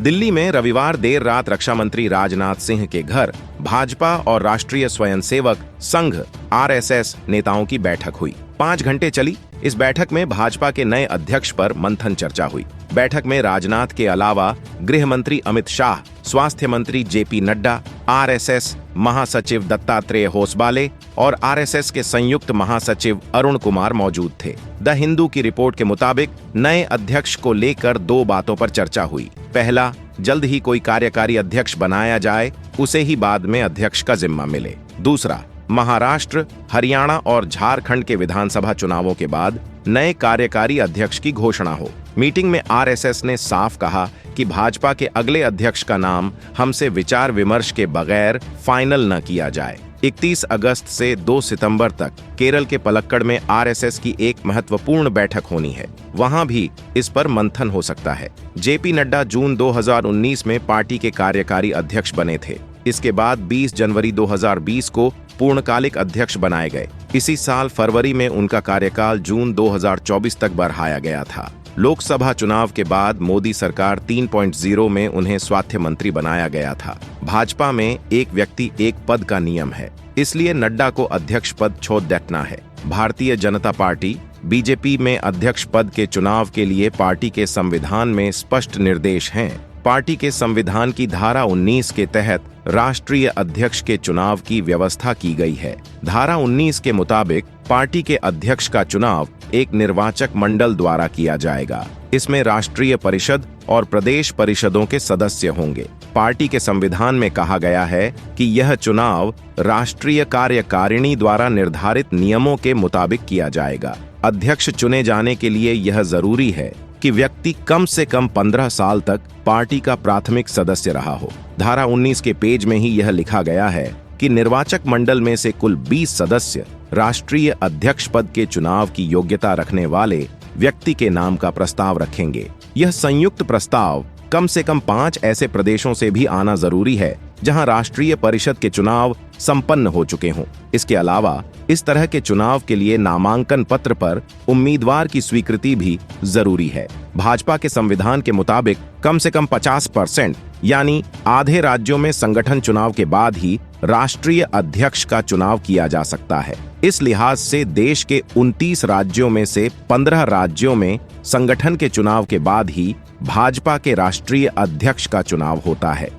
दिल्ली में रविवार देर रात रक्षा मंत्री राजनाथ सिंह के घर भाजपा और राष्ट्रीय स्वयंसेवक संघ आरएसएस नेताओं की बैठक हुई। 5 घंटे चली इस बैठक में भाजपा के नए अध्यक्ष पर मंथन चर्चा हुई। बैठक में राजनाथ के अलावा गृह मंत्री अमित शाह, स्वास्थ्य मंत्री जेपी नड्डा, आरएसएस महासचिव दत्तात्रेय होसबाले और आरएसएस के संयुक्त महासचिव अरुण कुमार मौजूद थे। द हिंदू की रिपोर्ट के मुताबिक नए अध्यक्ष को लेकर 2 बातों पर चर्चा हुई। पहला, जल्द ही कोई कार्यकारी अध्यक्ष बनाया जाए, उसे ही बाद में अध्यक्ष का जिम्मा मिले। दूसरा, महाराष्ट्र, हरियाणा और झारखंड के विधानसभा चुनावों के बाद नए कार्यकारी अध्यक्ष की घोषणा हो। मीटिंग में आरएसएस ने साफ कहा कि भाजपा के अगले अध्यक्ष का नाम हमसे विचार विमर्श के बगैर फाइनल न किया जाए। 31 अगस्त से 2 सितंबर तक केरल के पलक्कड़ में आरएसएस की एक महत्वपूर्ण बैठक होनी है। वहां भी इस पर मंथन हो सकता है। जेपी नड्डा जून 2019 में पार्टी के कार्यकारी अध्यक्ष बने थे। इसके बाद 20 जनवरी 2020 को पूर्णकालिक अध्यक्ष बनाए गए। इसी साल फरवरी में उनका कार्यकाल जून 2024 तक बढ़ाया गया था। लोकसभा चुनाव के बाद मोदी सरकार 3.0 में उन्हें स्वास्थ्य मंत्री बनाया गया था। भाजपा में एक व्यक्ति एक पद का नियम है, इसलिए नड्डा को अध्यक्ष पद छोड़ देना है। भारतीय जनता पार्टी बीजेपी में अध्यक्ष पद के चुनाव के लिए पार्टी के संविधान में स्पष्ट निर्देश हैं। पार्टी के संविधान की धारा 19 के तहत राष्ट्रीय अध्यक्ष के चुनाव की व्यवस्था की गई है। धारा 19 के मुताबिक पार्टी के अध्यक्ष का चुनाव एक निर्वाचक मंडल द्वारा किया जाएगा। इसमें राष्ट्रीय परिषद और प्रदेश परिषदों के सदस्य होंगे। पार्टी के संविधान में कहा गया है कि यह चुनाव राष्ट्रीय कार्यकारिणी द्वारा निर्धारित नियमों के मुताबिक किया जाएगा। अध्यक्ष चुने जाने के लिए यह जरूरी है कि व्यक्ति कम से कम 15 साल तक पार्टी का प्राथमिक सदस्य रहा हो। धारा 19 के पेज में ही यह लिखा गया है कि निर्वाचक मंडल में से कुल 20 सदस्य राष्ट्रीय अध्यक्ष पद के चुनाव की योग्यता रखने वाले व्यक्ति के नाम का प्रस्ताव रखेंगे। यह संयुक्त प्रस्ताव कम से कम 5 ऐसे प्रदेशों से भी आना जरूरी है जहां राष्ट्रीय परिषद के चुनाव संपन्न हो चुके हों। इसके अलावा इस तरह के चुनाव के लिए नामांकन पत्र पर उम्मीदवार की स्वीकृति भी जरूरी है। भाजपा के संविधान के मुताबिक कम से कम 50% यानी आधे राज्यों में संगठन चुनाव के बाद ही राष्ट्रीय अध्यक्ष का चुनाव किया जा सकता है। इस लिहाज से देश के 29 राज्यों में से 15 राज्यों में संगठन के चुनाव के बाद ही भाजपा के राष्ट्रीय अध्यक्ष का चुनाव होता है।